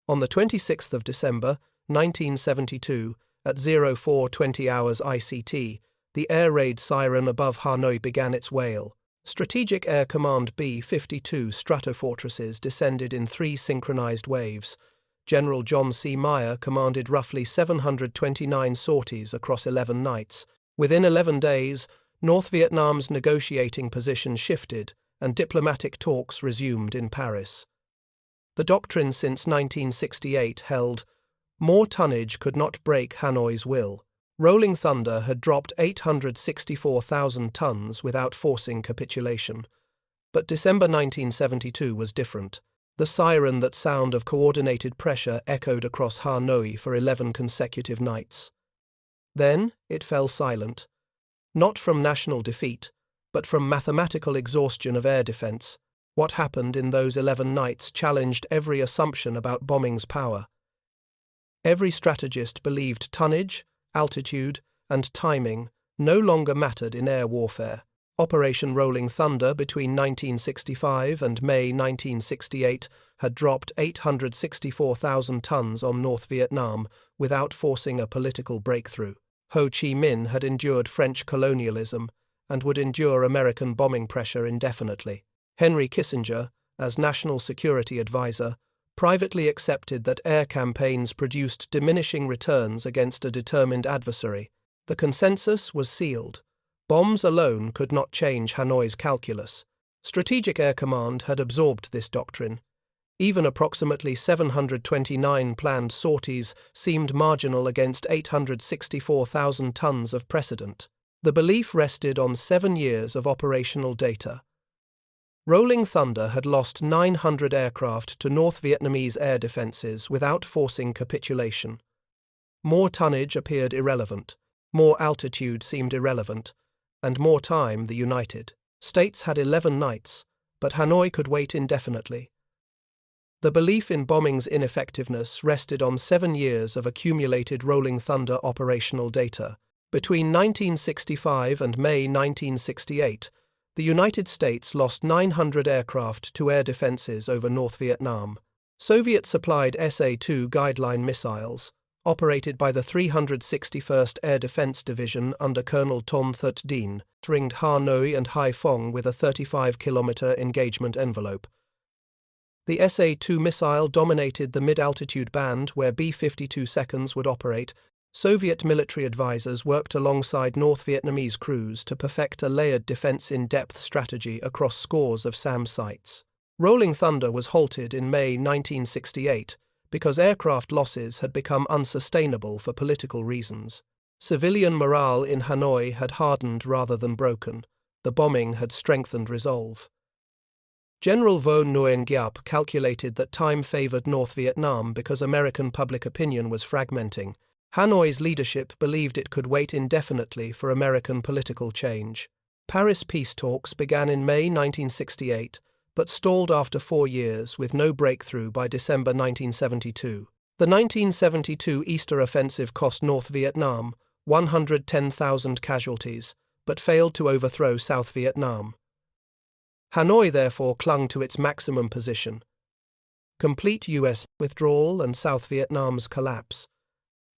On the 26th of December, 1972, at 0420 hours ICT, the air raid siren above Hanoi began its wail. Strategic Air Command B-52 stratofortresses descended in 3 synchronized waves. General John C. Meyer commanded roughly 729 sorties across 11 nights. Within 11 days, North Vietnam's negotiating position shifted and diplomatic talks resumed in Paris. The doctrine since 1968 held, more tonnage could not break Hanoi's will. Rolling Thunder had dropped 864,000 tons without forcing capitulation. But December 1972 was different. The siren, that sound of coordinated pressure, echoed across Hanoi for 11 consecutive nights. Then it fell silent, not from national defeat, but from mathematical exhaustion of air defense. What happened in those 11 nights challenged every assumption about bombing's power. Every strategist believed tonnage, altitude, and timing no longer mattered in air warfare. Operation Rolling Thunder between 1965 and May 1968 had dropped 864,000 tons on North Vietnam without forcing a political breakthrough. Ho Chi Minh had endured French colonialism and would endure American bombing pressure indefinitely. Henry Kissinger, as National Security Advisor, privately accepted that air campaigns produced diminishing returns against a determined adversary. The consensus was sealed. Bombs alone could not change Hanoi's calculus. Strategic Air Command had absorbed this doctrine. Even approximately 729 planned sorties seemed marginal against 864,000 tons of precedent. The belief rested on 7 years of operational data. Rolling Thunder had lost 900 aircraft to North Vietnamese air defenses without forcing capitulation. More tonnage appeared irrelevant, more altitude seemed irrelevant, and more time the United States had 11 nights, but Hanoi could wait indefinitely. The belief in bombing's ineffectiveness rested on 7 years of accumulated Rolling Thunder operational data. Between 1965 and May 1968, the United States lost 900 aircraft to air defenses over North Vietnam. Soviet-supplied SA-2 guideline missiles, operated by the 361st Air Defense Division under Colonel Tom That Dien, ringed Hanoi and Hai Phong with a 35-kilometer engagement envelope. The SA-2 missile dominated the mid-altitude band where B-52 seconds would operate. Soviet military advisors worked alongside North Vietnamese crews to perfect a layered defense in-depth strategy across scores of SAM sites. Rolling Thunder was halted in May 1968 because aircraft losses had become unsustainable for political reasons. Civilian morale in Hanoi had hardened rather than broken. The bombing had strengthened resolve. General Vo Nguyen Giap calculated that time favored North Vietnam because American public opinion was fragmenting. Hanoi's leadership believed it could wait indefinitely for American political change. Paris peace talks began in May 1968, but stalled after 4 years with no breakthrough by December 1972. The 1972 Easter offensive cost North Vietnam 110,000 casualties, but failed to overthrow South Vietnam. Hanoi therefore clung to its maximum position. Complete U.S. withdrawal and South Vietnam's collapse.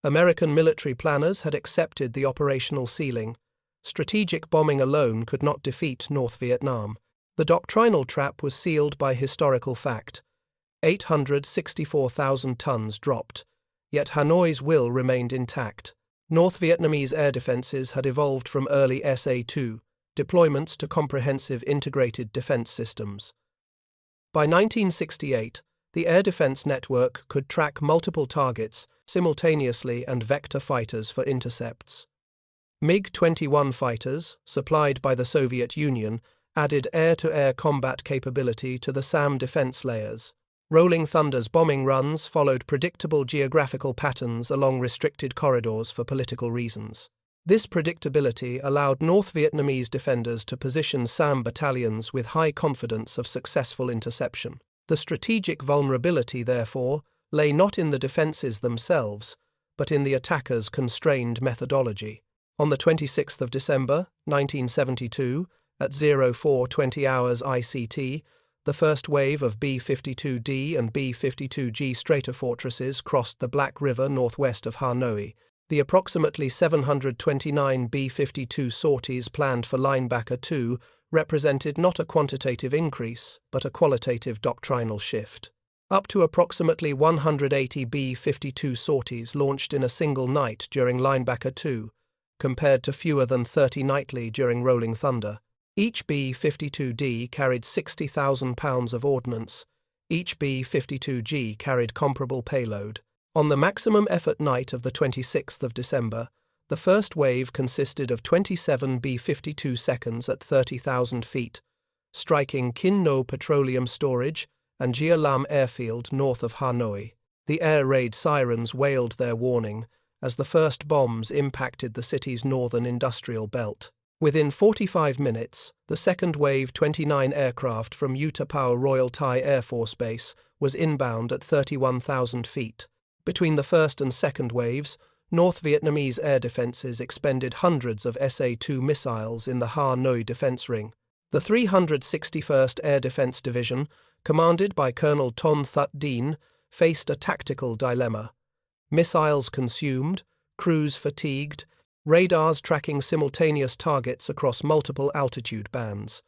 American military planners had accepted the operational ceiling. Strategic bombing alone could not defeat North Vietnam. The doctrinal trap was sealed by historical fact. 864,000 tons dropped, yet Hanoi's will remained intact. North Vietnamese air defenses had evolved from early SA-2 deployments to comprehensive integrated defense systems. By 1968, the air defense network could track multiple targets simultaneously and vector fighters for intercepts. MiG-21 fighters, supplied by the Soviet Union, added air-to-air combat capability to the SAM defense layers. Rolling Thunder's bombing runs followed predictable geographical patterns along restricted corridors for political reasons. This predictability allowed North Vietnamese defenders to position SAM battalions with high confidence of successful interception. The strategic vulnerability, therefore, lay not in the defenses themselves, but in the attackers' constrained methodology. On the 26th of December, 1972, at 0420 hours ICT, The first wave of B-52D and B-52G stratofortresses crossed the Black River northwest of Hanoi. The approximately 729 B-52 sorties planned for Linebacker 2 represented not a quantitative increase, but a qualitative doctrinal shift. Up to approximately 180 B-52 sorties launched in a single night during Linebacker 2, compared to fewer than 30 nightly during Rolling Thunder. Each B-52D carried 60,000 pounds of ordnance. Each B-52G carried comparable payload. On the maximum effort night of the 26th of December, the first wave consisted of 27 B-52 seconds at 30,000 feet, striking Kin No Petroleum Storage and Gia Lam Airfield north of Hanoi. The air raid sirens wailed their warning as the first bombs impacted the city's northern industrial belt. Within 45 minutes, the second wave 29 aircraft from Utapao Royal Thai Air Force Base was inbound at 31,000 feet. Between the first and second waves, North Vietnamese air defences expended hundreds of SA-2 missiles in the Hanoi defence ring. The 361st Air Defence Division, commanded by Colonel Ton Thut Dien, faced a tactical dilemma. Missiles consumed, crews fatigued, radars tracking simultaneous targets across multiple altitude bands.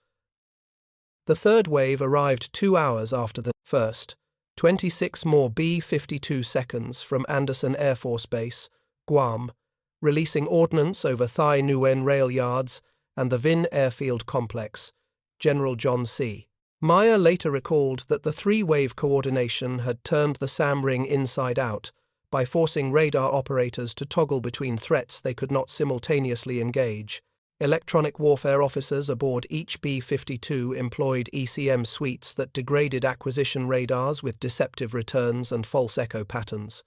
The third wave arrived 2 hours after the first. 26 more B-52 seconds from Andersen Air Force Base, Guam, releasing ordnance over Thai Nguyen rail yards and the Vinh Airfield Complex, General John C. Meyer later recalled that the three-wave coordination had turned the SAM ring inside out by forcing radar operators to toggle between threats they could not simultaneously engage. Electronic warfare officers aboard each B-52 employed ECM suites that degraded acquisition radars with deceptive returns and false echo patterns.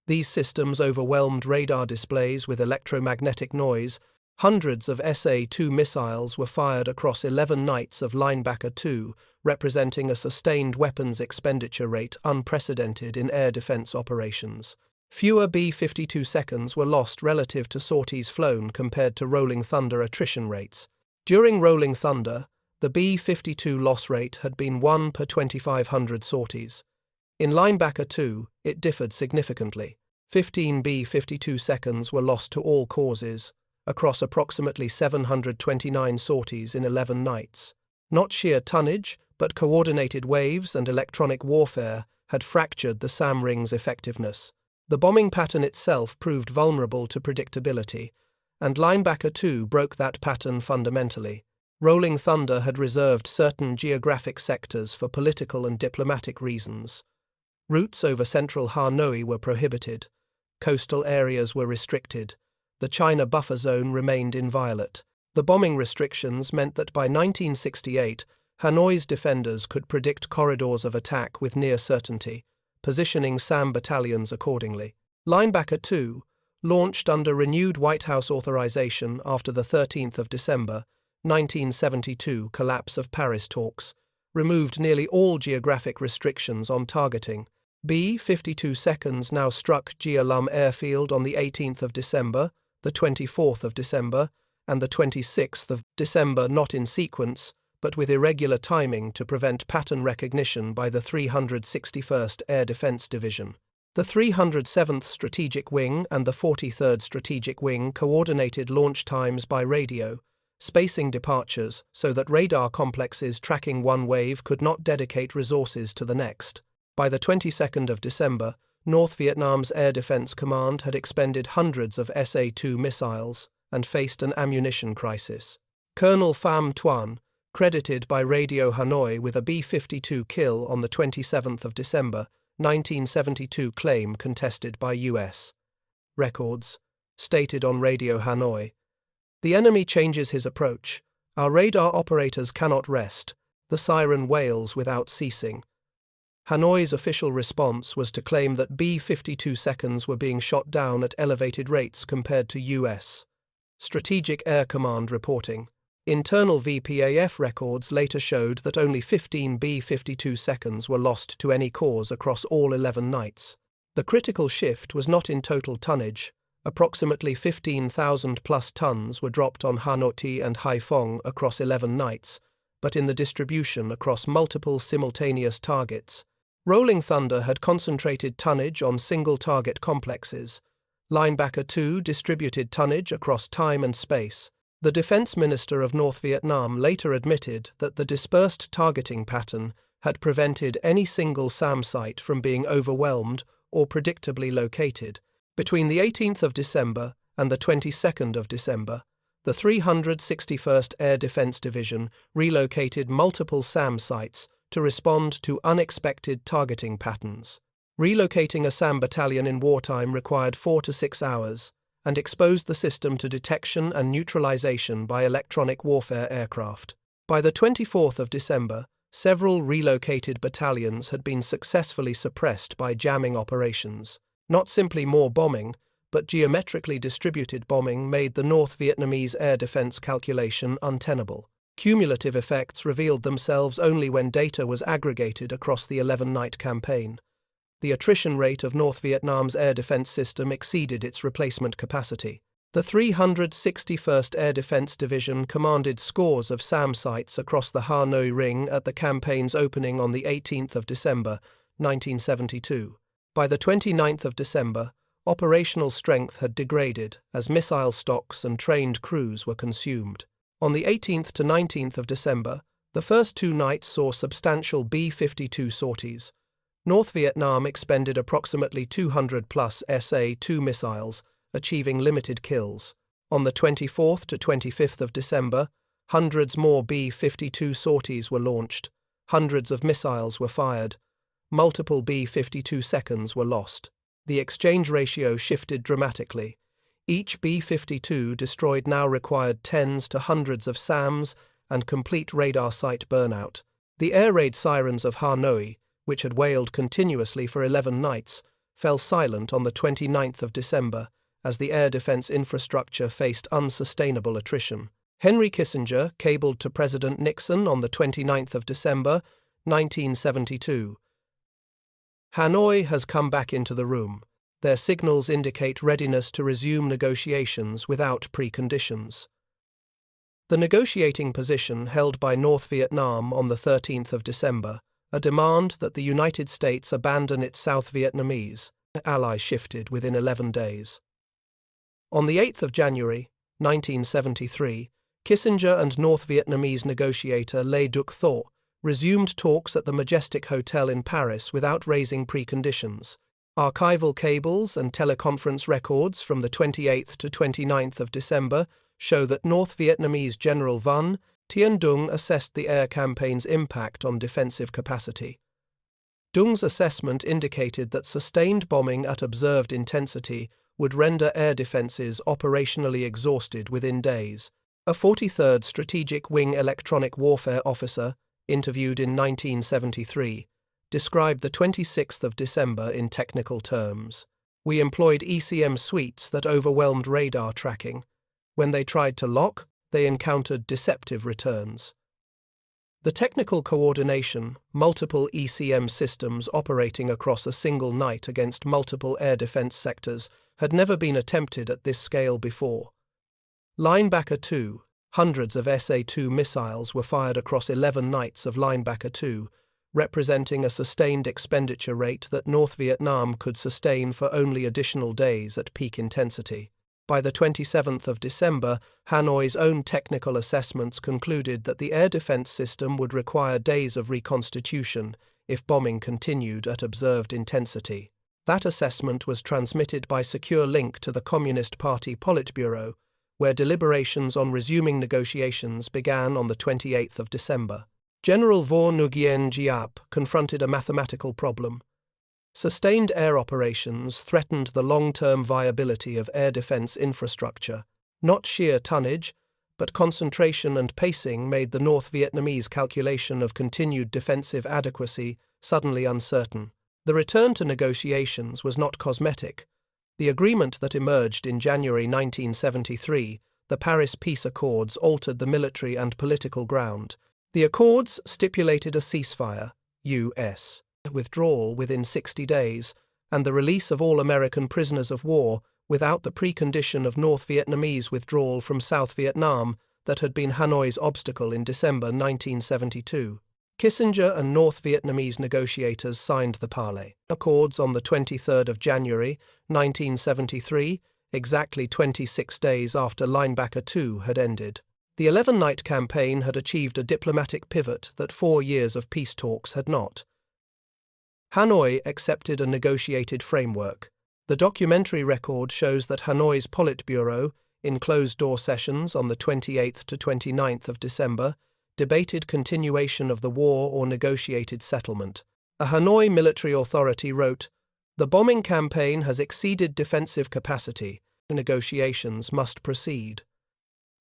These systems overwhelmed radar displays with electromagnetic noise. Hundreds of SA-2 missiles were fired across 11 nights of Linebacker 2, representing a sustained weapons expenditure rate unprecedented in air defense operations. Fewer B-52 seconds were lost relative to sorties flown compared to Rolling Thunder attrition rates. During Rolling Thunder, the B-52 loss rate had been 1 per 2,500 sorties. In Linebacker 2, it differed significantly. 15 B-52 seconds were lost to all causes, across approximately 729 sorties in 11 nights. Not sheer tonnage, but coordinated waves and electronic warfare had fractured the SAM ring's effectiveness. The bombing pattern itself proved vulnerable to predictability, and Linebacker 2 broke that pattern fundamentally. Rolling Thunder had reserved certain geographic sectors for political and diplomatic reasons. Routes over central Hanoi were prohibited. Coastal areas were restricted. The China buffer zone remained inviolate. The bombing restrictions meant that by 1968, Hanoi's defenders could predict corridors of attack with near certainty, positioning SAM battalions accordingly. Linebacker 2, launched under renewed White House authorization after the 13th of December, 1972 collapse of Paris talks, removed nearly all geographic restrictions on targeting. B-52 seconds now struck Gia Lam Airfield on the 18th of December, the 24th of December, and the 26th of December, not in sequence, but with irregular timing to prevent pattern recognition by the 361st Air Defense Division. The 307th Strategic Wing and the 43rd Strategic Wing coordinated launch times by radio, spacing departures so that radar complexes tracking one wave could not dedicate resources to the next. By the 22nd of December, North Vietnam's Air Defense Command had expended hundreds of SA-2 missiles and faced an ammunition crisis. Colonel Phạm Tuân, credited by Radio Hanoi with a B-52 kill on the 27th of December, 1972 claim contested by U.S. records, stated on Radio Hanoi, "The enemy changes his approach. Our radar operators cannot rest. The siren wails without ceasing." Hanoi's official response was to claim that B-52 seconds were being shot down at elevated rates compared to U.S. Strategic Air Command reporting. Internal VPAF records later showed that only 15 B-52 seconds were lost to any cause across all 11 nights. The critical shift was not in total tonnage. Approximately 15,000 plus tons were dropped on Hanoi and Haiphong across 11 nights, but in the distribution across multiple simultaneous targets. Rolling Thunder had concentrated tonnage on single-target complexes. Linebacker 2 distributed tonnage across time and space. The defense minister of North Vietnam later admitted that the dispersed targeting pattern had prevented any single SAM site from being overwhelmed or predictably located. Between the 18th of December and the 22nd of December, the 361st Air Defense Division relocated multiple SAM sites to respond to unexpected targeting patterns. Relocating a SAM battalion in wartime required 4 to 6 hours and exposed the system to detection and neutralization by electronic warfare aircraft. By the 24th of December, several relocated battalions had been successfully suppressed by jamming operations. Not simply more bombing, but geometrically distributed bombing made the North Vietnamese air defense calculation untenable. Cumulative effects revealed themselves only when data was aggregated across the 11-night campaign. The attrition rate of North Vietnam's air defense system exceeded its replacement capacity. The 361st Air Defense Division commanded scores of SAM sites across the Hanoi Ring at the campaign's opening on the 18th of December, 1972. By the 29th of December, operational strength had degraded as missile stocks and trained crews were consumed. On the 18th to 19th of December, the first 2 nights saw substantial B-52 sorties. North Vietnam expended approximately 200-plus SA-2 missiles, achieving limited kills. On the 24th to 25th of December, hundreds more B-52 sorties were launched, hundreds of missiles were fired, multiple B-52 seconds were lost. The exchange ratio shifted dramatically. Each B-52 destroyed now required tens to hundreds of SAMs and complete radar site burnout. The air raid sirens of Hanoi, which had wailed continuously for 11 nights, fell silent on the 29th of December as the air defense infrastructure faced unsustainable attrition. Henry Kissinger cabled to President Nixon on the 29th of December, 1972. Hanoi has come back into the room. Their signals indicate readiness to resume negotiations without preconditions. The negotiating position held by North Vietnam on the 13th of December, a demand that the United States abandon its South Vietnamese ally, shifted within 11 days. On the 8th of January, 1973, Kissinger and North Vietnamese negotiator Le Duc Tho resumed talks at the Majestic Hotel in Paris without raising preconditions. Archival cables and teleconference records from the 28th to 29th of December show that North Vietnamese General Văn Tiến Dũng assessed the air campaign's impact on defensive capacity. Dung's assessment indicated that sustained bombing at observed intensity would render air defenses operationally exhausted within days. A 43rd Strategic Wing electronic warfare officer, interviewed in 1973, described the 26th of December in technical terms. We employed ECM suites that overwhelmed radar tracking. When they tried to lock, they encountered deceptive returns. The technical coordination, multiple ECM systems operating across a single night against multiple air defense sectors, had never been attempted at this scale before. Linebacker 2, hundreds of SA-2 missiles were fired across 11 nights of Linebacker 2, representing a sustained expenditure rate that North Vietnam could sustain for only additional days at peak intensity. By the 27th of December, Hanoi's own technical assessments concluded that the air defense system would require days of reconstitution if bombing continued at observed intensity. That assessment was transmitted by secure link to the Communist Party Politburo, where deliberations on resuming negotiations began on the 28th of December. General Vo Nguyen Giap confronted a mathematical problem. Sustained air operations threatened the long-term viability of air defense infrastructure. Not sheer tonnage, but concentration and pacing made the North Vietnamese calculation of continued defensive adequacy suddenly uncertain. The return to negotiations was not cosmetic. The agreement that emerged in January 1973, the Paris Peace Accords, altered the military and political ground. The accords stipulated a ceasefire, U.S. withdrawal within 60 days, and the release of all American prisoners of war without the precondition of North Vietnamese withdrawal from South Vietnam, that had been Hanoi's obstacle in December 1972. Kissinger and North Vietnamese negotiators signed the Palais Accords on the 23rd of January 1973, exactly 26 days after Linebacker II had ended. The 11-night campaign had achieved a diplomatic pivot that 4 years of peace talks had not. Hanoi accepted a negotiated framework. The documentary record shows that Hanoi's Politburo, in closed-door sessions on the 28th to 29th of December, debated continuation of the war or negotiated settlement. A Hanoi military authority wrote, "The bombing campaign has exceeded defensive capacity. Negotiations must proceed."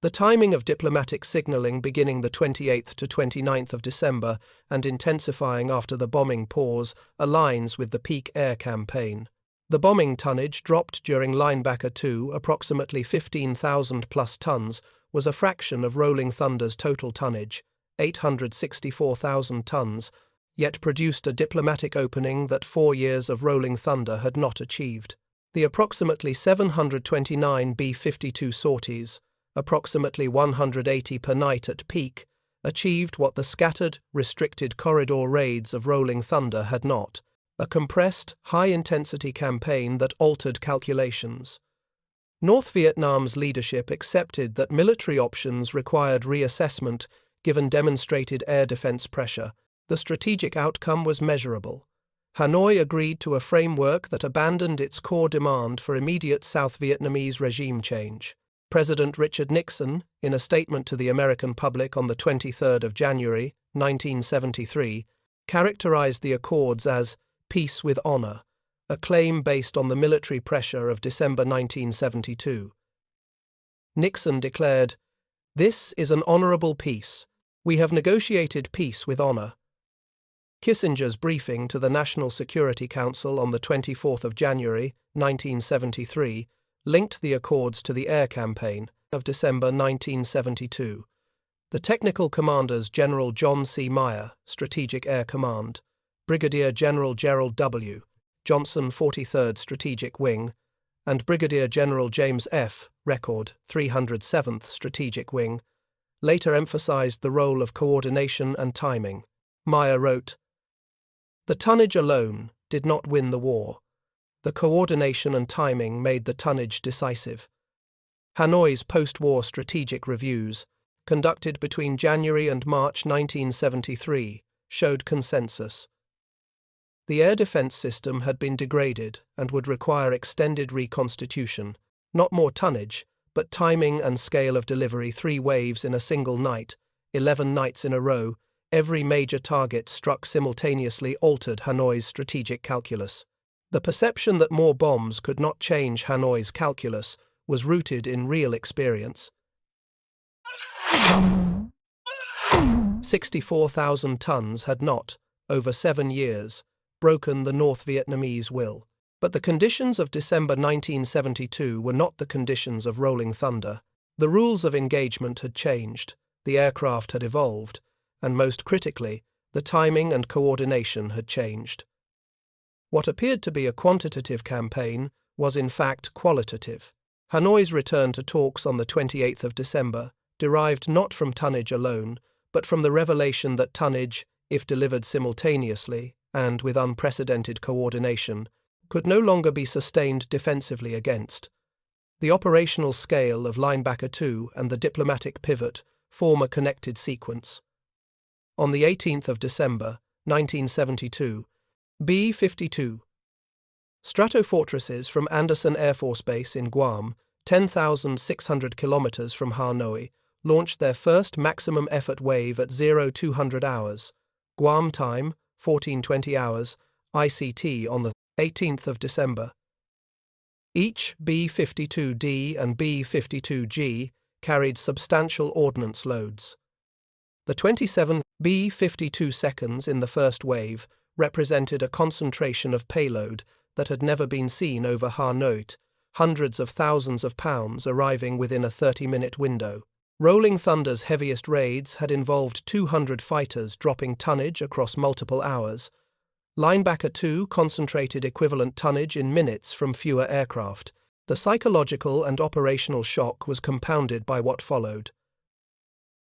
The timing of diplomatic signaling beginning the 28th to 29th of December and intensifying after the bombing pause aligns with the peak air campaign. The bombing tonnage dropped during Linebacker II, approximately 15,000 plus tons, was a fraction of Rolling Thunder's total tonnage, 864,000 tons, yet produced a diplomatic opening that 4 years of Rolling Thunder had not achieved. The approximately 729 B-52 sorties, approximately 180 per night at peak, achieved what the scattered, restricted corridor raids of Rolling Thunder had not, a compressed, high-intensity campaign that altered calculations. North Vietnam's leadership accepted that military options required reassessment given demonstrated air defense pressure. The strategic outcome was measurable. Hanoi agreed to a framework that abandoned its core demand for immediate South Vietnamese regime change. President Richard Nixon, in a statement to the American public on the 23rd of January, 1973, characterized the accords as peace with honor, a claim based on the military pressure of December 1972. Nixon declared, "This is an honorable peace. We have negotiated peace with honor." Kissinger's briefing to the National Security Council on the 24th of January, 1973, linked the accords to the air campaign of December 1972. The technical commanders General John C. Meyer, Strategic Air Command, Brigadier General Gerald W. Johnson, 43rd Strategic Wing, and Brigadier General James F. Record, 307th Strategic Wing, later emphasized the role of coordination and timing. Meyer wrote, "The tonnage alone did not win the war. The coordination and timing made the tonnage decisive." Hanoi's post-war strategic reviews, conducted between January and March 1973, showed consensus. The air defense system had been degraded and would require extended reconstitution, not more tonnage, but timing and scale of delivery, 3 waves in a single night, 11 nights in a row, every major target struck simultaneously altered Hanoi's strategic calculus. The perception that more bombs could not change Hanoi's calculus was rooted in real experience. 64,000 tons had not, over 7 years, broken the North Vietnamese will. But the conditions of December 1972 were not the conditions of Rolling Thunder. The rules of engagement had changed, the aircraft had evolved, and most critically, the timing and coordination had changed. What appeared to be a quantitative campaign was in fact qualitative. Hanoi's return to talks on the 28th of December derived not from tonnage alone, but from the revelation that tonnage, if delivered simultaneously and with unprecedented coordination, could no longer be sustained defensively against. The operational scale of Linebacker II and the diplomatic pivot form a connected sequence. On the 18th of December, 1972, B-52 Stratofortresses from Andersen Air Force Base in Guam, 10,600 kilometers from Hanoi, launched their first maximum effort wave at 0200 hours, Guam time, 1420 hours, ICT on the 18th of December. Each B-52D and B-52G carried substantial ordnance loads. The 27 B-52 seconds in the first wave represented a concentration of payload that had never been seen over Hanoi, hundreds of thousands of pounds arriving within a 30-minute window. Rolling Thunder's heaviest raids had involved 200 fighters dropping tonnage across multiple hours. Linebacker II concentrated equivalent tonnage in minutes from fewer aircraft. The psychological and operational shock was compounded by what followed.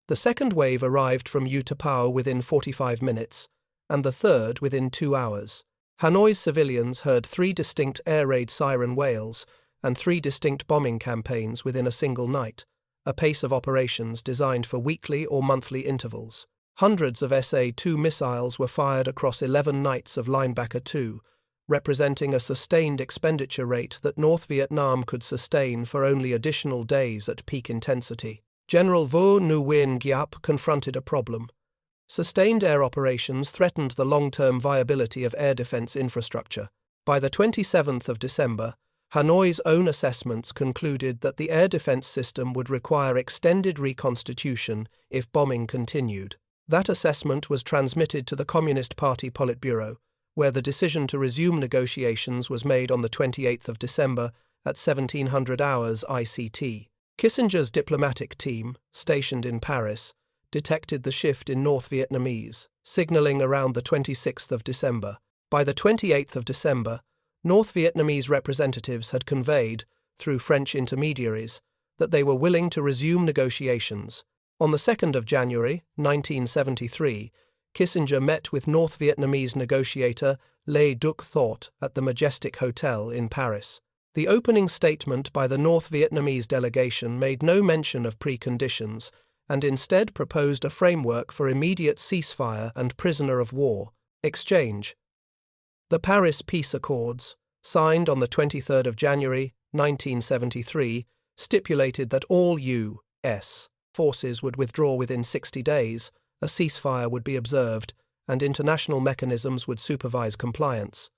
The second wave arrived from Utapao within 45 minutes, and the third within 2 hours. Hanoi's civilians heard 3 distinct air raid siren wails and 3 distinct bombing campaigns within a single night, a pace of operations designed for weekly or monthly intervals. Hundreds of SA-2 missiles were fired across 11 nights of Linebacker 2, representing a sustained expenditure rate that North Vietnam could sustain for only additional days at peak intensity. General Vo Nguyen Giap confronted a problem. Sustained air operations threatened the long-term viability of air defense infrastructure. By the 27th of December, Hanoi's own assessments concluded that the air defense system would require extended reconstitution if bombing continued. That assessment was transmitted to the Communist Party Politburo, where the decision to resume negotiations was made on the 28th of December at 1700 hours ICT. Kissinger's diplomatic team, stationed in Paris, detected the shift in North Vietnamese, signaling around the 26th of December. By the 28th of December, North Vietnamese representatives had conveyed, through French intermediaries, that they were willing to resume negotiations. On the 2nd of January, 1973, Kissinger met with North Vietnamese negotiator Le Duc Thot at the Majestic Hotel in Paris. The opening statement by the North Vietnamese delegation made no mention of preconditions and instead proposed a framework for immediate ceasefire and prisoner of war exchange. The Paris Peace Accords, signed on the 23rd of January, 1973, stipulated that all U.S. forces would withdraw within 60 days, a ceasefire would be observed, and international mechanisms would supervise compliance.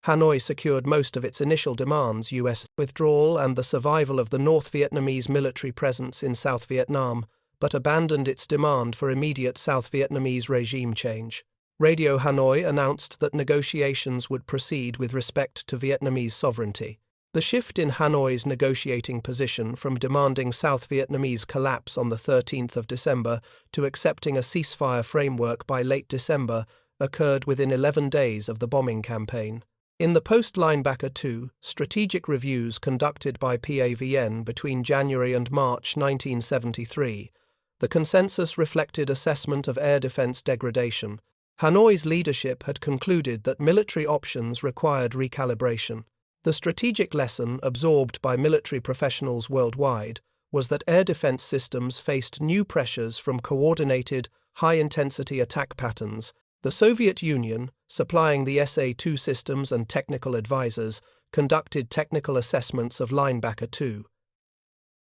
Hanoi secured most of its initial demands, U.S. withdrawal and the survival of the North Vietnamese military presence in South Vietnam, but abandoned its demand for immediate South Vietnamese regime change. Radio Hanoi announced that negotiations would proceed with respect to Vietnamese sovereignty. The shift in Hanoi's negotiating position from demanding South Vietnamese collapse on the 13th of December to accepting a ceasefire framework by late December occurred within 11 days of the bombing campaign. In the post-Linebacker 2 strategic reviews conducted by PAVN between January and March 1973, the consensus reflected assessment of air defense degradation. Hanoi's leadership had concluded that military options required recalibration. The strategic lesson absorbed by military professionals worldwide was that air defense systems faced new pressures from coordinated, high-intensity attack patterns. The Soviet Union, supplying the SA-2 systems and technical advisors, conducted technical assessments of Linebacker 2.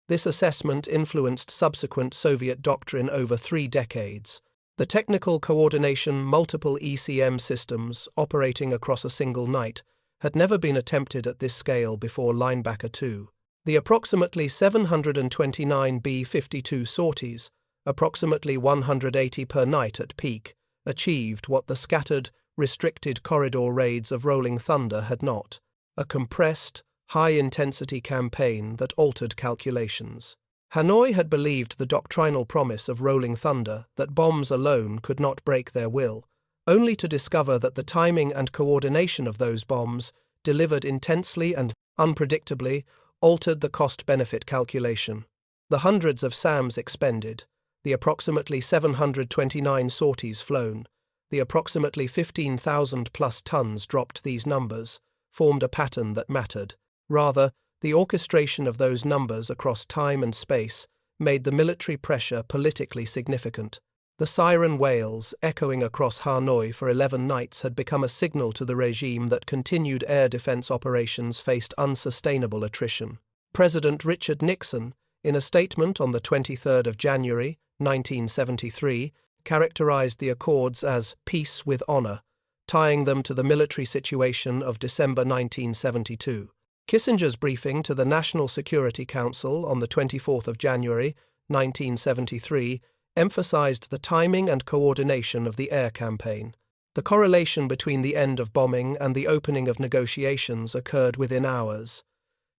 This assessment influenced subsequent Soviet doctrine over 3 decades. The technical coordination multiple ECM systems operating across a single night had never been attempted at this scale before Linebacker 2. The approximately 729 B-52 sorties, approximately 180 per night at peak, achieved what the scattered, restricted corridor raids of Rolling Thunder had not: a compressed, high-intensity campaign that altered calculations. Hanoi had believed the doctrinal promise of Rolling Thunder that bombs alone could not break their will, only to discover that the timing and coordination of those bombs, delivered intensely and unpredictably, altered the cost-benefit calculation. The hundreds of SAMs expended, the approximately 729 sorties flown, the approximately 15,000 plus tons dropped these numbers, formed a pattern that mattered. Rather, the orchestration of those numbers across time and space made the military pressure politically significant. The siren wails echoing across Hanoi for 11 nights had become a signal to the regime that continued air defense operations faced unsustainable attrition. President Richard Nixon, in a statement on the 23rd of January, 1973, characterized the accords as peace with honor, tying them to the military situation of December 1972. Kissinger's briefing to the National Security Council on the 24th of January, 1973, emphasized the timing and coordination of the air campaign. The correlation between the end of bombing and the opening of negotiations occurred within hours.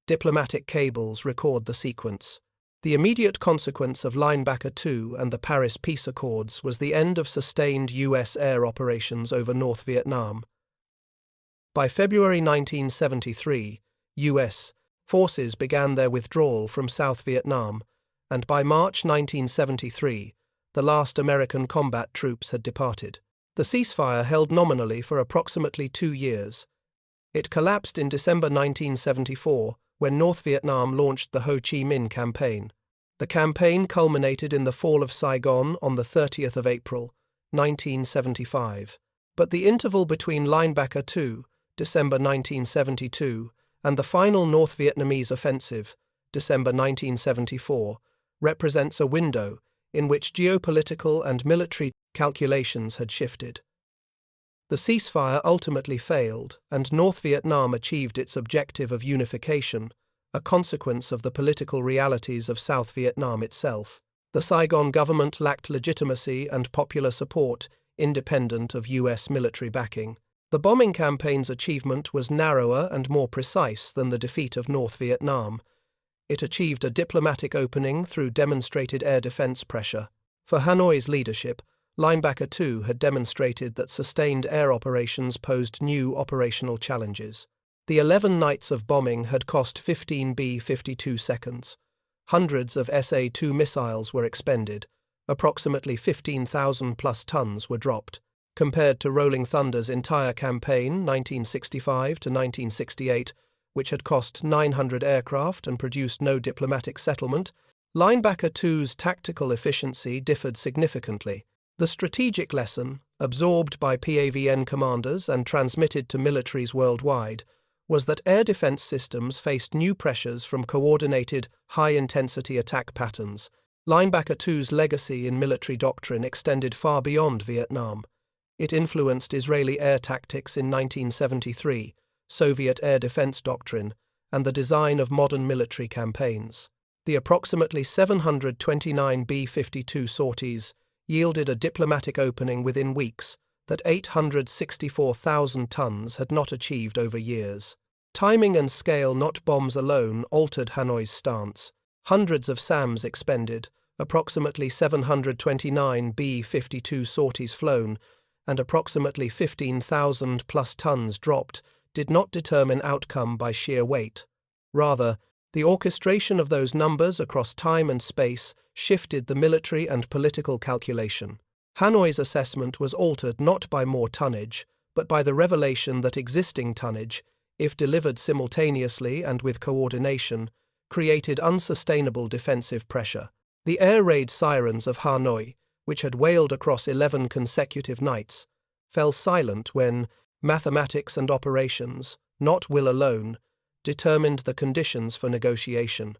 Diplomatic cables record the sequence. The immediate consequence of Linebacker 2 and the Paris Peace Accords was the end of sustained U.S. air operations over North Vietnam. By February 1973, U.S. forces began their withdrawal from South Vietnam, and by March 1973, the last American combat troops had departed. The ceasefire held nominally for approximately 2 years. It collapsed in December 1974 when North Vietnam launched the Ho Chi Minh Campaign. The campaign culminated in the fall of Saigon on the 30th of April, 1975. But the interval between Linebacker II, December 1972, and the final North Vietnamese offensive, December 1974, represents a window in which geopolitical and military calculations had shifted. The ceasefire ultimately failed, and North Vietnam achieved its objective of unification, a consequence of the political realities of South Vietnam itself. The Saigon government lacked legitimacy and popular support, independent of U.S. military backing. The bombing campaign's achievement was narrower and more precise than the defeat of North Vietnam. It achieved a diplomatic opening through demonstrated air defense pressure. For Hanoi's leadership, Linebacker II had demonstrated that sustained air operations posed new operational challenges. The 11 nights of bombing had cost 15 B-52 seconds. Hundreds of SA-2 missiles were expended. Approximately 15,000 plus tons were dropped. Compared to Rolling Thunder's entire campaign, 1965 to 1968, which had cost 900 aircraft and produced no diplomatic settlement, Linebacker II's tactical efficiency differed significantly. The strategic lesson, absorbed by PAVN commanders and transmitted to militaries worldwide, was that air defense systems faced new pressures from coordinated, high-intensity attack patterns. Linebacker II's legacy in military doctrine extended far beyond Vietnam. It influenced Israeli air tactics in 1973, Soviet air defense doctrine, and the design of modern military campaigns. The approximately 729 B-52 sorties yielded a diplomatic opening within weeks that 864,000 tons had not achieved over years. Timing and scale, not bombs alone, altered Hanoi's stance. Hundreds of SAMs expended, approximately 729 B-52 sorties flown, and approximately 15,000 plus tons dropped did not determine outcome by sheer weight. Rather, the orchestration of those numbers across time and space shifted the military and political calculation. Hanoi's assessment was altered not by more tonnage, but by the revelation that existing tonnage, if delivered simultaneously and with coordination, created unsustainable defensive pressure. The air raid sirens of Hanoi, which had wailed across 11 consecutive nights, fell silent when mathematics and operations, not will alone, determined the conditions for negotiation.